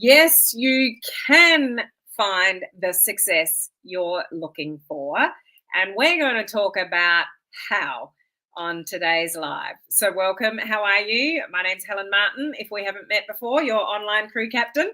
Yes, you can find the success you're looking for. And we're going to talk about how on today's live. So, welcome. How are you? My name's Helen Martin. If we haven't met before, your online crew captain.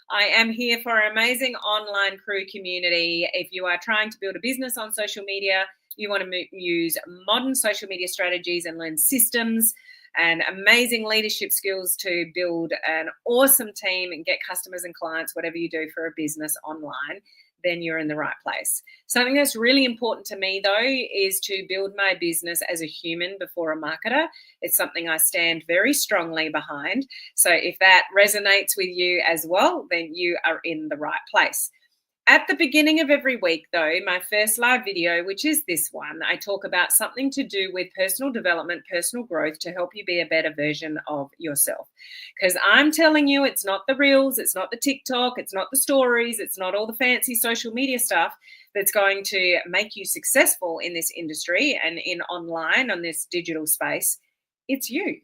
I am here for an amazing online crew community. If you are trying to build a business on social media, you want to use modern social media strategies and learn systems and amazing leadership skills to build an awesome team and get customers and clients, whatever you do for a business online, then you're in the right place. Something that's really important to me, though, is to build my business as a human before a marketer. It's something I stand very strongly behind. So if that resonates with you as well, then you are in the right place. At the beginning of every week, though, my first live video, which is this one, I talk about something to do with personal development, personal growth to help you be a better version of yourself. Because I'm telling you, it's not the reels, it's not the TikTok, it's not the stories, it's not all the fancy social media stuff that's going to make you successful in this industry and in online on this digital space. It's you.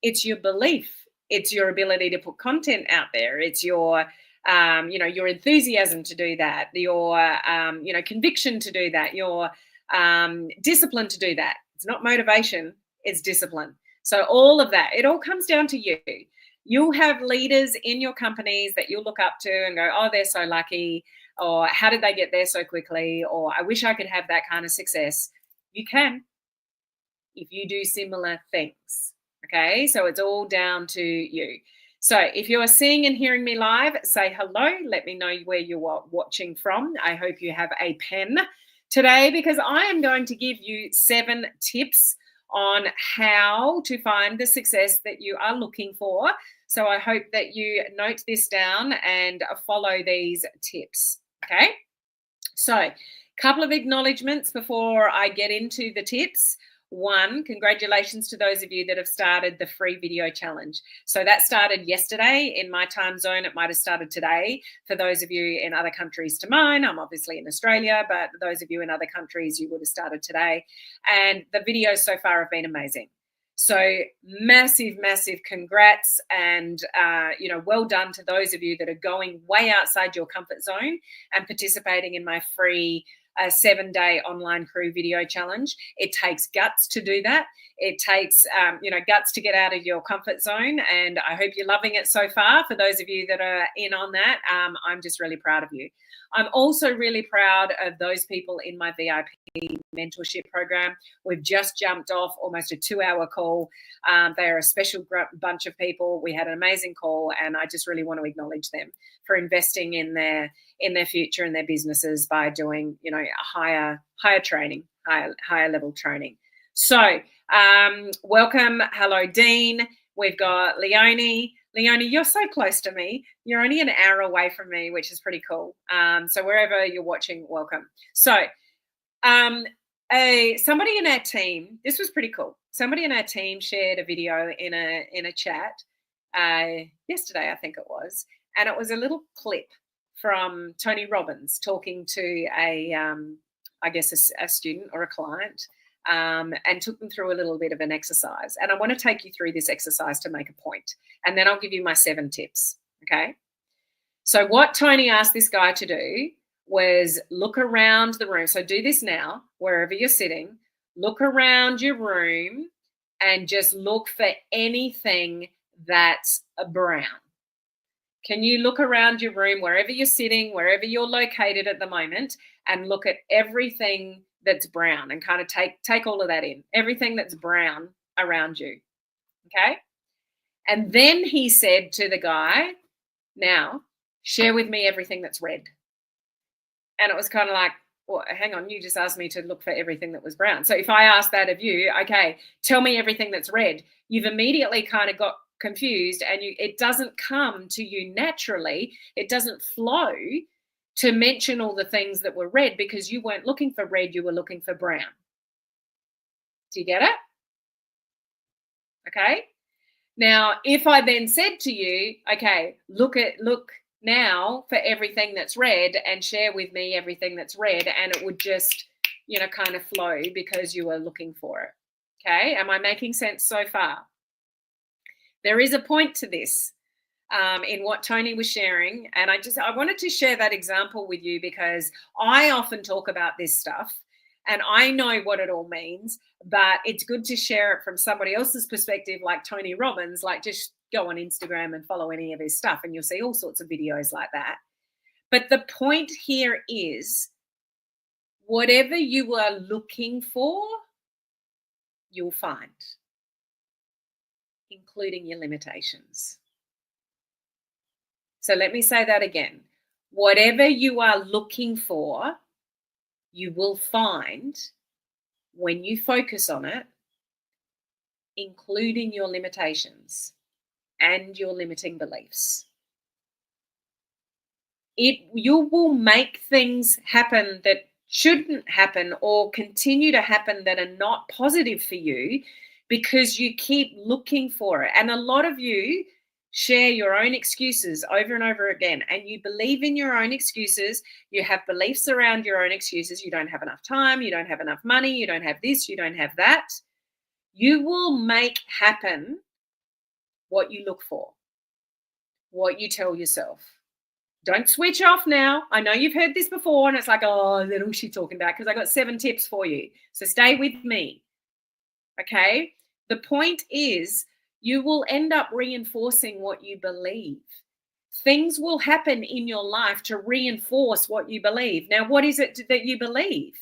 It's your belief. It's your ability to put content out there. It's your your enthusiasm to do that, your, conviction to do that, your discipline to do that. It's not motivation, it's discipline. So all of that, it all comes down to you. You'll have leaders in your companies that you'll look up to and go, oh, they're so lucky, or how did they get there so quickly, or I wish I could have that kind of success. You can, if you do similar things. Okay, so it's all down to you. So if you are seeing and hearing me live, say hello. Let me know where you are watching from. I hope you have a pen today because I am going to give you 7 tips on how to find the success that you are looking for. So I hope that you note this down and follow these tips. Okay. So a couple of acknowledgements before I get into the tips. 1, congratulations to those of you that have started the free video challenge. So that started yesterday in my time zone. It might have started today for those of you in other countries to mine. I'm obviously in Australia, but those of you in other countries, you would have started today. And the videos so far have been amazing. So massive, massive congrats and, well done to those of you that are going way outside your comfort zone and participating in my free a 7-day online crew video challenge. It takes guts to do that. It takes, guts to get out of your comfort zone. And I hope you're loving it so far. For those of you that are in on that, I'm just really proud of you. I'm also really proud of those people in my VIP mentorship program. We've just jumped off almost a 2-hour call. They are a special bunch of people. We had an amazing call, and I just really want to acknowledge them for investing in their future and their businesses by doing, higher training, higher level training. So welcome. Hello, Dean. We've got Leonie. Leonie, you're so close to me. You're only an hour away from me, which is pretty cool. So wherever you're watching, welcome. So somebody in our team, this was pretty cool. Somebody in our team shared a video in a chat yesterday, I think it was, and it was a little clip from Tony Robbins talking to a student or a client, and took them through a little bit of an exercise. And I want to take you through this exercise to make a point, and then I'll give you my 7 tips. Okay. So what Tony asked this guy to do was look around the room. So do this now, wherever you're sitting, look around your room and just look for anything that's brown. Can you look around your room, wherever you're sitting, wherever you're located at the moment, and look at everything that's brown and kind of take all of that in, everything that's brown around you. Okay. And then he said to the guy, now share with me everything that's red. And it was kind of like, well, hang on, you just asked me to look for everything that was brown. So if I ask that of you, okay, tell me everything that's red, you've immediately kind of got confused, and it doesn't come to you naturally. It doesn't flow to mention all the things that were red because you weren't looking for red, you were looking for brown. Do you get it? Okay. Now, if I then said to you, okay, look now for everything that's red and share with me everything that's red, and it would just, kind of flow because you were looking for it. Okay. Am I making sense so far? There is a point to this. in what Tony was sharing. And I wanted to share that example with you because I often talk about this stuff and I know what it all means, but it's good to share it from somebody else's perspective, like Tony Robbins. Like, just go on Instagram and follow any of his stuff and you'll see all sorts of videos like that. But the point here is, whatever you are looking for, you'll find, including your limitations. So let me say that again. Whatever you are looking for, you will find when you focus on it, including your limitations and your limiting beliefs. You will make things happen that shouldn't happen or continue to happen that are not positive for you because you keep looking for it. And a lot of you share your own excuses over and over again, and you believe in your own excuses. You have beliefs around your own excuses. You don't have enough time. You don't have enough money. You don't have this. You don't have that. You will make happen what you look for, what you tell yourself. Don't switch off now. I know you've heard this before and it's like, oh, then what's she talking about? Because I got 7 tips for you. So stay with me. Okay? The point is, you will end up reinforcing what you believe. Things will happen in your life to reinforce what you believe. Now, what is it that you believe?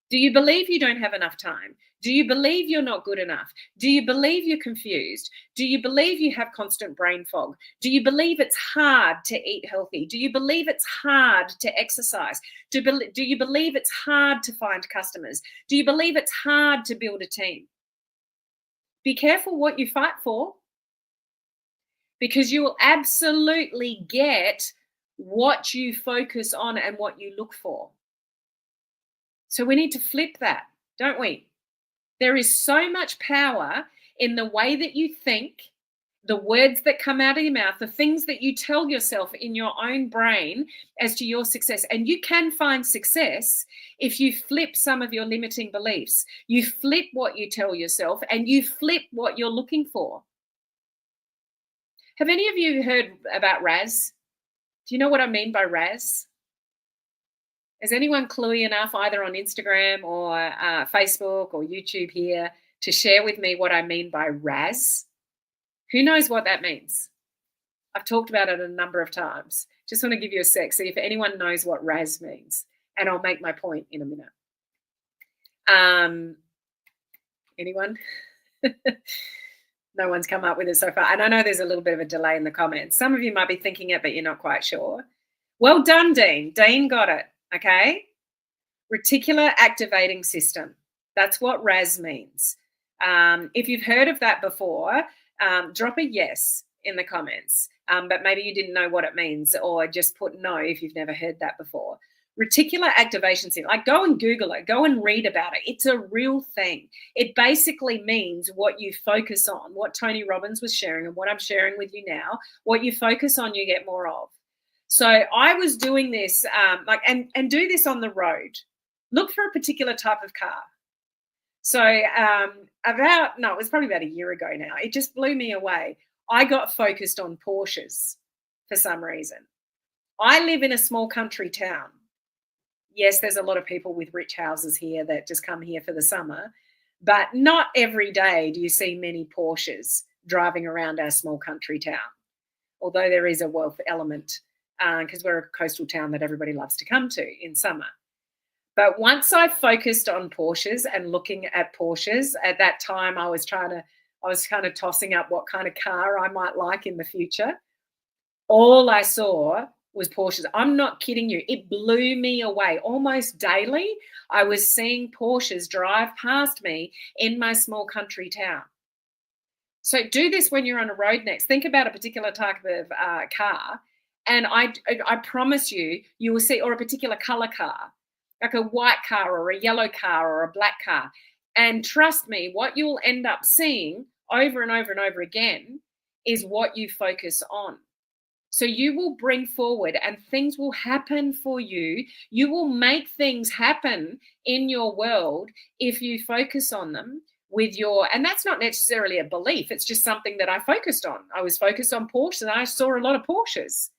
Do you believe you don't have enough time? Do you believe you're not good enough? Do you believe you're confused? Do you believe you have constant brain fog? Do you believe it's hard to eat healthy? Do you believe it's hard to exercise? Do you believe it's hard to find customers? Do you believe it's hard to build a team? Be careful what you fight for, because you will absolutely get what you focus on and what you look for. So we need to flip that, don't we? There is so much power in the way that you think, the words that come out of your mouth, the things that you tell yourself in your own brain as to your success. And you can find success if you flip some of your limiting beliefs. You flip what you tell yourself and you flip what you're looking for. Have any of you heard about RAS? Do you know what I mean by RAS? Is anyone cluey enough, either on Instagram or Facebook or YouTube here, to share with me what I mean by RAS? Who knows what that means? I've talked about it a number of times. Just want to give you a sec, see if anyone knows what RAS means, and I'll make my point in a minute. Anyone? No one's come up with it so far. And I know there's a little bit of a delay in the comments. Some of you might be thinking it, but you're not quite sure. Well done, Dean. Dean got it. Okay, reticular activating system. That's what RAS means. If you've heard of that before, drop a yes in the comments, but maybe you didn't know what it means, or just put no if you've never heard that before. Reticular activation system, like, go and Google it, go and read about it. It's a real thing. It basically means what you focus on, what Tony Robbins was sharing and what I'm sharing with you now. What you focus on, you get more of. So I was doing this, and do this on the road. Look for a particular type of car. So it was probably about a year ago now. It just blew me away. I got focused on Porsches for some reason. I live in a small country town. Yes, there's a lot of people with rich houses here that just come here for the summer, but not every day do you see many Porsches driving around our small country town, although there is a wealth element, because we're a coastal town that everybody loves to come to in summer. But once I focused on Porsches and looking at Porsches, at that time I was kind of tossing up what kind of car I might like in the future. All I saw was Porsches. I'm not kidding you. It blew me away. Almost daily, I was seeing Porsches drive past me in my small country town. So do this when you're on a road next. Think about a particular type of car, and I promise you will see, or a particular color car, like a white car or a yellow car or a black car. And trust me, what you'll end up seeing over and over and over again is what you focus on. So you will bring forward and things will happen for you. You will make things happen in your world if you focus on them with and that's not necessarily a belief. It's just something that I focused on. I was focused on Porsche and I saw a lot of Porsches.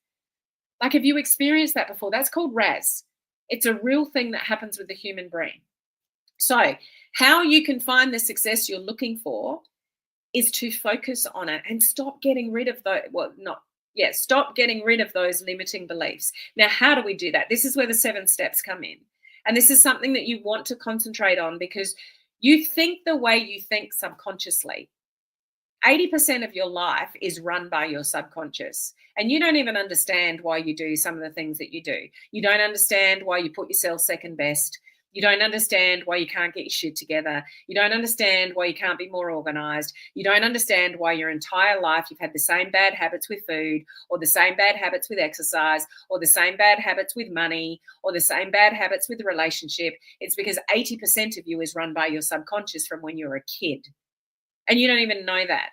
Like, have you experienced that before? That's called RAS. It's a real thing that happens with the human brain. So how you can find the success you're looking for is to focus on it and stop getting rid of stop getting rid of those limiting beliefs. Now, how do we do that? This is where the 7 steps come in. And this is something that you want to concentrate on, because you think the way you think subconsciously. 80% of your life is run by your subconscious, and you don't even understand why you do some of the things that you do. You don't understand why you put yourself second best. You don't understand why you can't get your shit together. You don't understand why you can't be more organized. You don't understand why your entire life you've had the same bad habits with food, or the same bad habits with exercise, or the same bad habits with money, or the same bad habits with the relationship. It's because 80% of you is run by your subconscious from when you were a kid. And you don't even know that.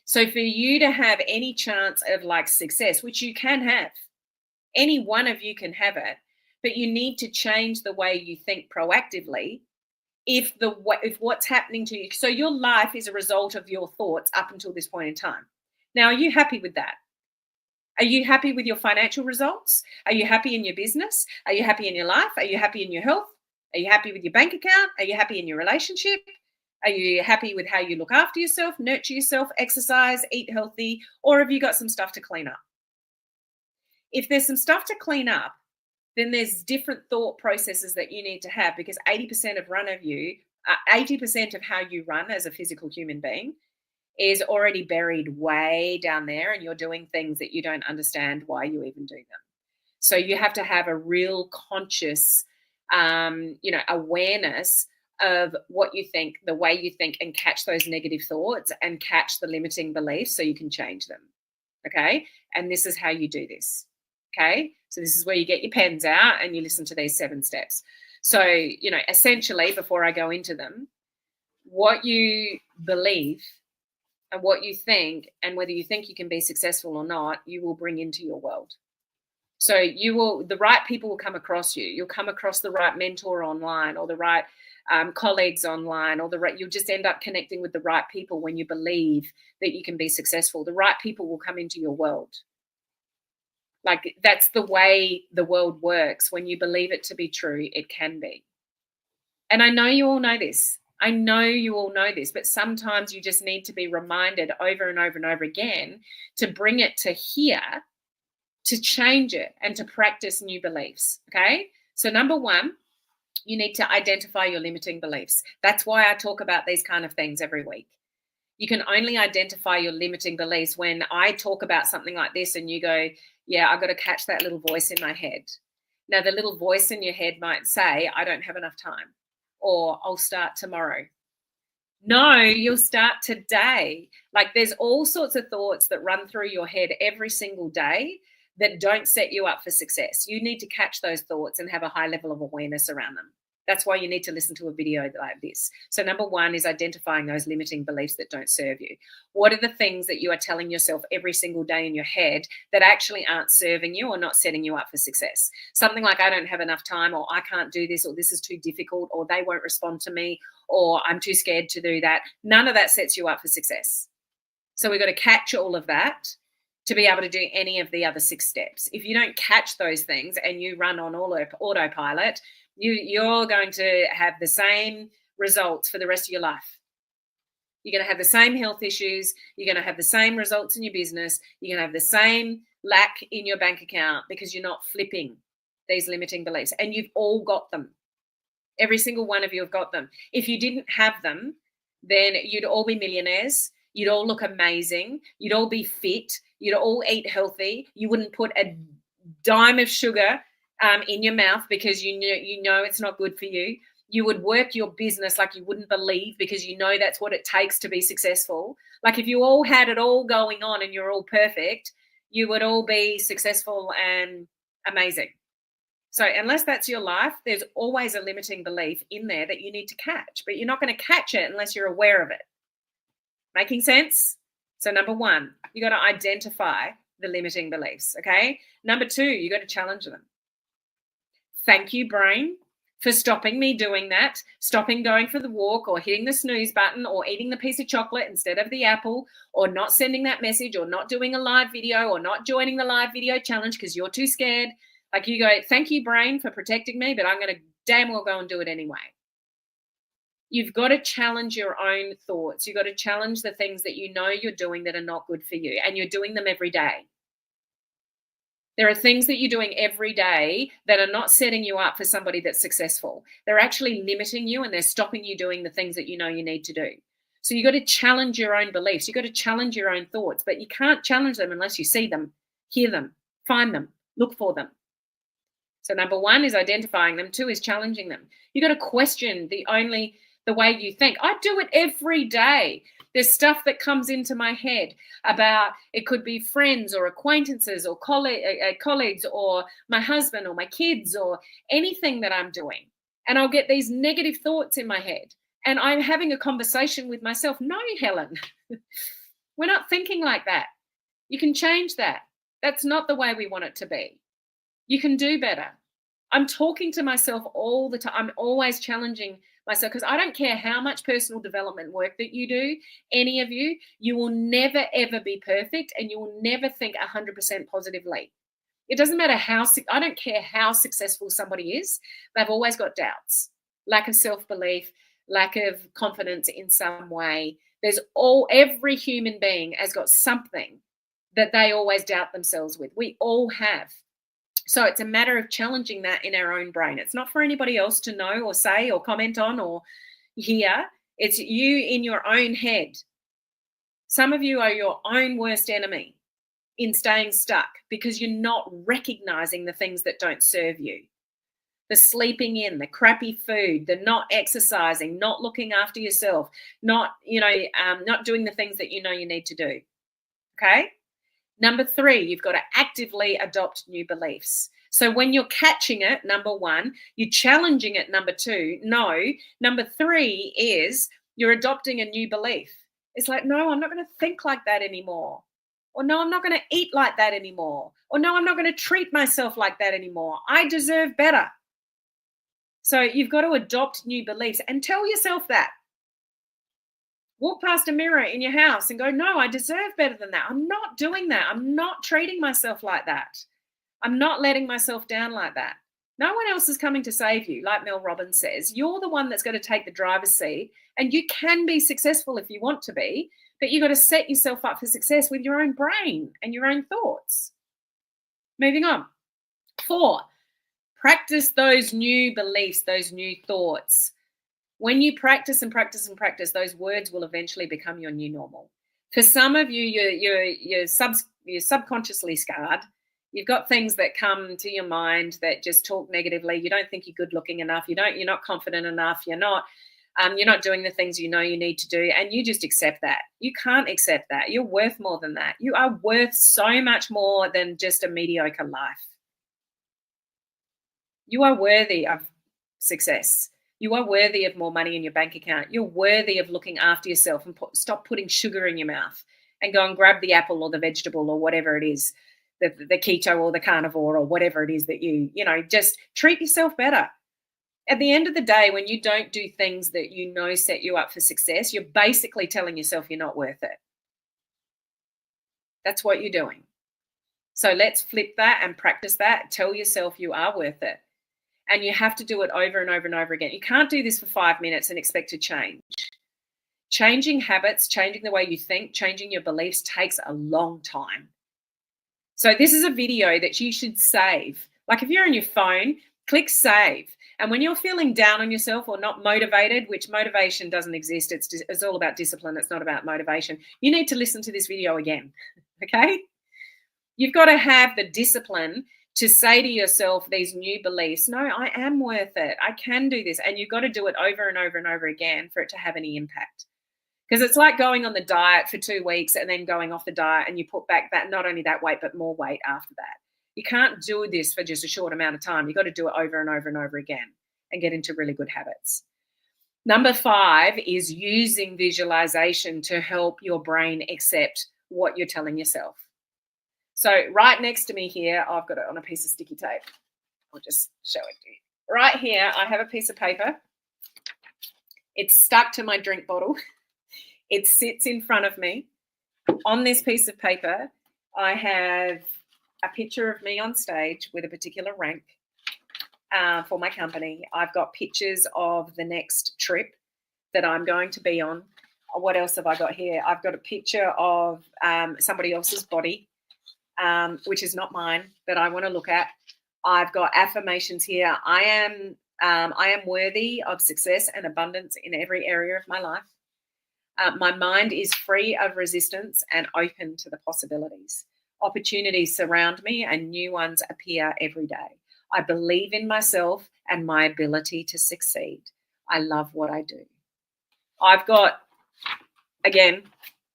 So for you to have any chance of like success, which you can have, any one of you can have it, but you need to change the way you think proactively if what's happening to you. So your life is a result of your thoughts up until this point in time. Now, are you happy with that? Are you happy with your financial results? Are you happy in your business? Are you happy in your life? Are you happy in your health? Are you happy with your bank account? Are you happy in your relationship? Are you happy with how you look after yourself, nurture yourself, exercise, eat healthy, or have you got some stuff to clean up? If there's some stuff to clean up, then there's different thought processes that you need to have, because 80% of how you run as a physical human being is already buried way down there, and you're doing things that you don't understand why you even do them. So you have to have a real conscious, awareness of what you think, the way you think, and catch those negative thoughts and catch the limiting beliefs so you can change them. Okay. And this is how you do this. Okay. So this is where you get your pens out and you listen to these 7 steps. So, essentially, before I go into them, what you believe and what you think, and whether you think you can be successful or not, you will bring into your world. So the right people will come across you. You'll come across the right mentor online, or the right colleagues online, or you'll just end up connecting with the right people when you believe that you can be successful. The right people will come into your world. Like, that's the way the world works. When you believe it to be true, it can be. And I know you all know this. But sometimes you just need to be reminded over and over and over again to bring it to here, to change it and to practice new beliefs. Okay. So number 1, you need to identify your limiting beliefs. That's why I talk about these kind of things every week. You can only identify your limiting beliefs when I talk about something like this and you go, yeah, I've got to catch that little voice in my head. Now, the little voice in your head might say, I don't have enough time, or I'll start tomorrow. No, you'll start today. Like, there's all sorts of thoughts that run through your head every single day that don't set you up for success. You need to catch those thoughts and have a high level of awareness around them. That's why you need to listen to a video like this. So number 1 is identifying those limiting beliefs that don't serve you. What are the things that you are telling yourself every single day in your head that actually aren't serving you or not setting you up for success? Something like, I don't have enough time, or I can't do this, or this is too difficult, or they won't respond to me, or I'm too scared to do that. None of that sets you up for success. So we've got to catch all of that to be able to do any of the other 6 steps. If you don't catch those things and you run on autopilot, you're going to have the same results for the rest of your life. You're going to have the same health issues. You're going to have the same results in your business. You're going to have the same lack in your bank account, because you're not flipping these limiting beliefs. And you've all got them. Every single one of you have got them. If you didn't have them, then you'd all be millionaires. You'd all look amazing. You'd all be fit. You'd all eat healthy. You wouldn't put a dime of sugar in your mouth because you know it's not good for you. You would work your business like you wouldn't believe, because you know that's what it takes to be successful. Like, if you all had it all going on and you're all perfect, you would all be successful and amazing. So unless that's your life, there's always a limiting belief in there that you need to catch, but you're not going to catch it unless you're aware of it. Making sense? So number 1, you got to identify the limiting beliefs. Okay. Number 2, you got to challenge them. Thank you, brain, for stopping me doing that, stopping going for the walk or hitting the snooze button or eating the piece of chocolate instead of the apple or not sending that message or not doing a live video or not joining the live video challenge because you're too scared. Like you go, thank you, brain, for protecting me, but I'm going to damn well go and do it anyway. You've got to challenge your own thoughts. You've got to challenge the things that you know you're doing that are not good for you, and you're doing them every day. There are things that you're doing every day that are not setting you up for somebody that's successful. They're actually limiting you and they're stopping you doing the things that you know you need to do. So you've got to challenge your own beliefs. You've got to challenge your own thoughts, but you can't challenge them unless you see them, hear them, find them, look for them. So number one is identifying them. Two is challenging them. You've got to question the way you think. I do it every day. There's stuff that comes into my head about, it could be friends or acquaintances or colleagues or my husband or my kids or anything that I'm doing. And I'll get these negative thoughts in my head. And I'm having a conversation with myself. No, Helen, we're not thinking like that. You can change that. That's not the way we want it to be. You can do better. I'm talking to myself all the time. I'm always challenging myself because I don't care how much personal development work that you do, any of you, you will never, ever be perfect and you will never think 100% positively. It doesn't matter I don't care how successful somebody is. They've always got doubts, lack of self-belief, lack of confidence in some way. Every human being has got something that they always doubt themselves with. We all have. So it's a matter of challenging that in our own brain. It's not for anybody else to know or say or comment on or hear. It's you in your own head. Some of you are your own worst enemy in staying stuck because you're not recognizing the things that don't serve you. The sleeping in, the crappy food, the not exercising, not looking after yourself, not doing the things that you know you need to do. Okay? Number three, you've got to actively adopt new beliefs. So when you're catching it, number one, you're challenging it, number two, no. Number three is you're adopting a new belief. It's like, no, I'm not going to think like that anymore. Or no, I'm not going to eat like that anymore. Or no, I'm not going to treat myself like that anymore. I deserve better. So you've got to adopt new beliefs and tell yourself that. Walk past a mirror in your house and go, no, I deserve better than that. I'm not doing that. I'm not treating myself like that. I'm not letting myself down like that. No one else is coming to save you. Like Mel Robbins says, you're the one that's going to take the driver's seat, and you can be successful if you want to be, but you've got to set yourself up for success with your own brain and your own thoughts. Moving on. 4, practice those new beliefs, those new thoughts. When you practice and practice and practice, those words will eventually become your new normal. For some of you, you're subconsciously scarred. You've got things that come to your mind that just talk negatively. You don't think you're good looking enough. You're not confident enough. You're not doing the things you know you need to do, and you just accept that. You can't accept that. You're worth more than that. You are worth so much more than just a mediocre life. You are worthy of success. You are worthy of more money in your bank account. You're worthy of looking after yourself and stop putting sugar in your mouth and go and grab the apple or the vegetable or whatever it is, the keto or the carnivore or whatever it is that just treat yourself better. At the end of the day, when you don't do things that you know set you up for success, you're basically telling yourself you're not worth it. That's what you're doing. So let's flip that and practice that. Tell yourself you are worth it. And you have to do it over and over and over again. You can't do this for 5 minutes and expect to change. Changing habits, changing the way you think, changing your beliefs takes a long time. So this is a video that you should save. Like if you're on your phone, click save. And when you're feeling down on yourself or not motivated, which motivation doesn't exist, it's all about discipline. It's not about motivation. You need to listen to this video again, okay? You've got to have the discipline to say to yourself these new beliefs, no, I am worth it. I can do this. And you've got to do it over and over and over again for it to have any impact. Because it's like going on the diet for 2 weeks and then going off the diet and you put back that, not only that weight, but more weight after that. You can't do this for just a short amount of time. You've got to do it over and over and over again and get into really good habits. Number 5 is using visualization to help your brain accept what you're telling yourself. So right next to me here, I've got it on a piece of sticky tape. I'll just show it to you. right here, I have a piece of paper. It's stuck to my drink bottle. It sits in front of me. On this piece of paper, I have a picture of me on stage with a particular rank for my company. I've got pictures of the next trip that I'm going to be on. What else have I got here? I've got a picture of somebody else's body, which is not mine, that I want to look at. I've got affirmations here. I am worthy of success and abundance in every area of my life. My mind is free of resistance and open to the possibilities. Opportunities surround me and new ones appear every day. I believe in myself and my ability to succeed. I love what I do. I've got, again,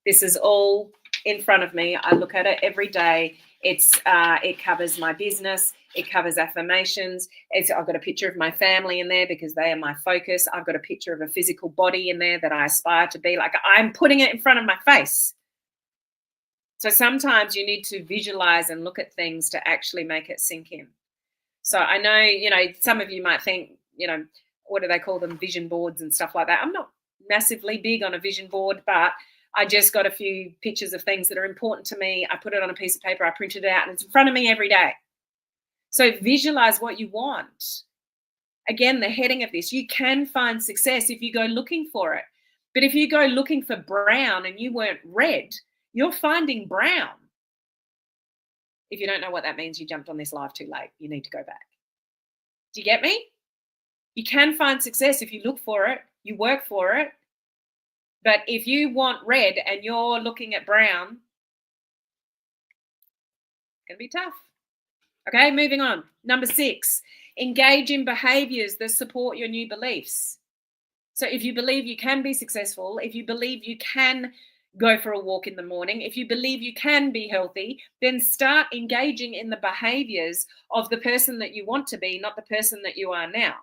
this is all in front of me. I look at it every day. It covers my business. It covers affirmations. I've got a picture of my family in there because they are my focus. I've got a picture of a physical body in there that I aspire to be. Like, I'm putting it in front of my face. So sometimes you need to visualize and look at things to actually make it sink in. So I know, some of you might think, what do they call them? Vision boards and stuff like that. I'm not massively big on a vision board, but I just got a few pictures of things that are important to me. I put it on a piece of paper. I printed it out and it's in front of me every day. So visualize what you want. Again, the heading of this, you can find success if you go looking for it. But if you go looking for brown and you weren't red, you're finding brown. If you don't know what that means, you jumped on this live too late. You need to go back. Do you get me? You can find success if you look for it, you work for it. But if you want red and you're looking at brown, it's going to be tough. Okay, moving on. Number 6, engage in behaviors that support your new beliefs. So if you believe you can be successful, if you believe you can go for a walk in the morning, if you believe you can be healthy, then start engaging in the behaviors of the person that you want to be, not the person that you are now.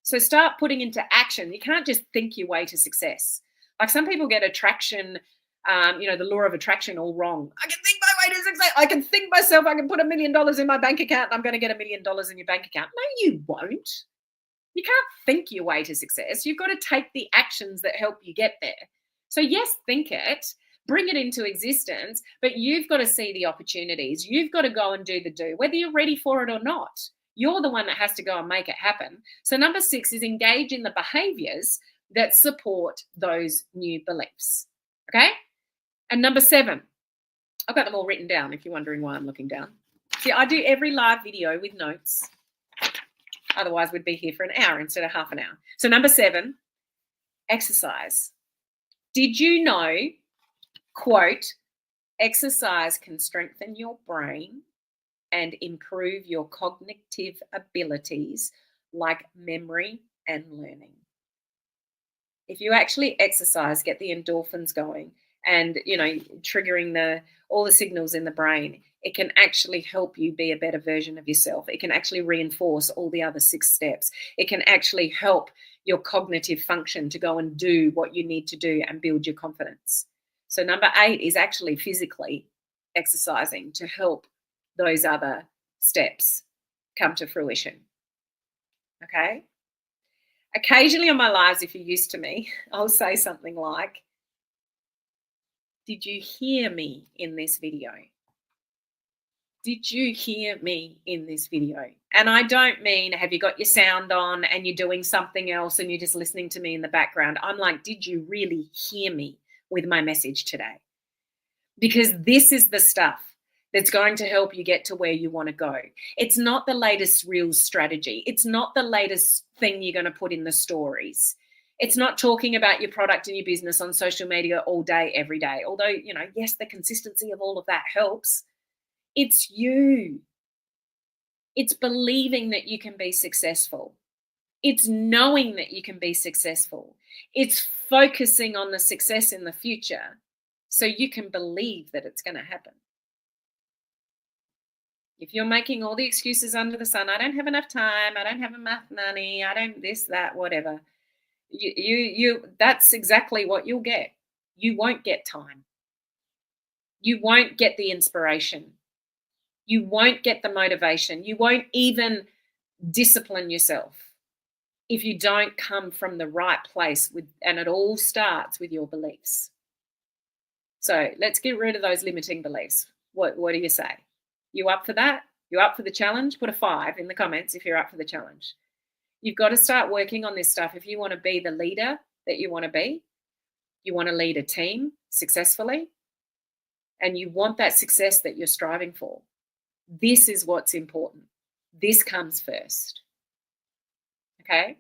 So start putting into action. You can't just think your way to success. Like, some people get attraction, the law of attraction all wrong. I can think my way to success. I can think myself, I can put $1 million in my bank account and I'm going to get $1 million in your bank account. No, you won't. You can't think your way to success. You've got to take the actions that help you get there. So yes, think it, bring it into existence, but you've got to see the opportunities. You've got to go and do the do, whether you're ready for it or not. You're the one that has to go and make it happen. So number 6 is engage in the behaviors that support those new beliefs. Okay? And number 7, I've got them all written down if you're wondering why I'm looking down. See, I do every live video with notes. Otherwise, we'd be here for an hour instead of half an hour. So number 7, exercise. Did you know, quote, exercise can strengthen your brain and improve your cognitive abilities like memory and learning. If you actually exercise, get the endorphins going and, triggering all the signals in the brain, it can actually help you be a better version of yourself. It can actually reinforce all the other 6 steps. It can actually help your cognitive function to go and do what you need to do and build your confidence. So number 8 is actually physically exercising to help those other steps come to fruition. Okay? Occasionally on my lives, if you're used to me, I'll say something like, did you hear me in this video? Did you hear me in this video? And I don't mean, have you got your sound on and you're doing something else and you're just listening to me in the background? I'm like, did you really hear me with my message today? Because this is the stuff that's going to help you get to where you want to go. It's not the latest Reels strategy. It's not the latest thing you're going to put in the stories. It's not talking about your product and your business on social media all day, every day. Although, yes, the consistency of all of that helps. It's you. It's believing that you can be successful. It's knowing that you can be successful. It's focusing on the success in the future so you can believe that it's going to happen. If you're making all the excuses under the sun, I don't have enough time, I don't have enough money, I don't this, that, whatever, you that's exactly what you'll get. You won't get time. You won't get the inspiration. You won't get the motivation. You won't even discipline yourself if you don't come from the right place and it all starts with your beliefs. So let's get rid of those limiting beliefs. What do you say? You up for that? You up for the challenge? Put a 5 in the comments if you're up for the challenge. You've got to start working on this stuff if you want to be the leader that you want to be. You want to lead a team successfully, and you want that success that you're striving for. This is what's important. This comes first. Okay?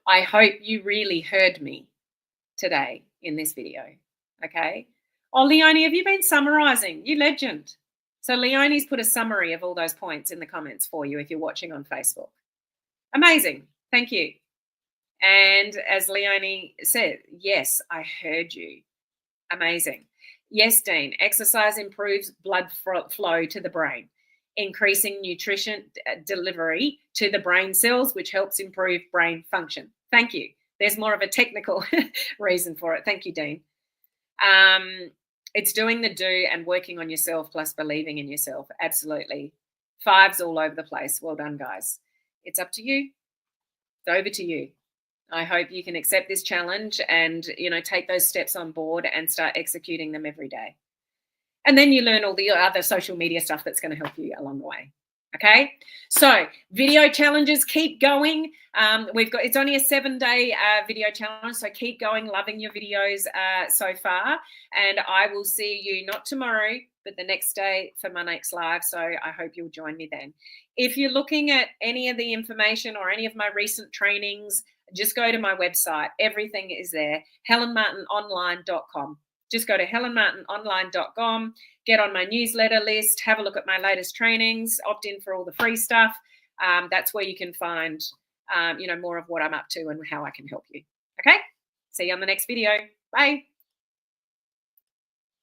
I hope you really heard me today in this video. Okay? Oh, Leonie, have you been summarizing? You legend. So Leonie's put a summary of all those points in the comments for you if you're watching on Facebook. Amazing. Thank you. And as Leonie said, yes, I heard you. Amazing. Yes, Dean, exercise improves blood flow to the brain, increasing nutrition delivery to the brain cells, which helps improve brain function. Thank you. There's more of a technical reason for it. Thank you, Dean. It's doing the do and working on yourself plus believing in yourself. Absolutely. 5s all over the place. Well done, guys. It's up to you. It's over to you. I hope you can accept this challenge and, take those steps on board and start executing them every day. And then you learn all the other social media stuff that's going to help you along the way. Okay, so video challenges, keep going. It's only a 7-day video challenge, so keep going. Loving your videos so far, and I will see you not tomorrow, but the next day for my next live. So I hope you'll join me then. If you're looking at any of the information or any of my recent trainings, just go to my website. Everything is there. HelenMartinOnline.com. Just go to HelenMartinOnline.com, get on my newsletter list, have a look at my latest trainings, opt in for all the free stuff. That's where you can find, more of what I'm up to and how I can help you. Okay? See you on the next video. Bye.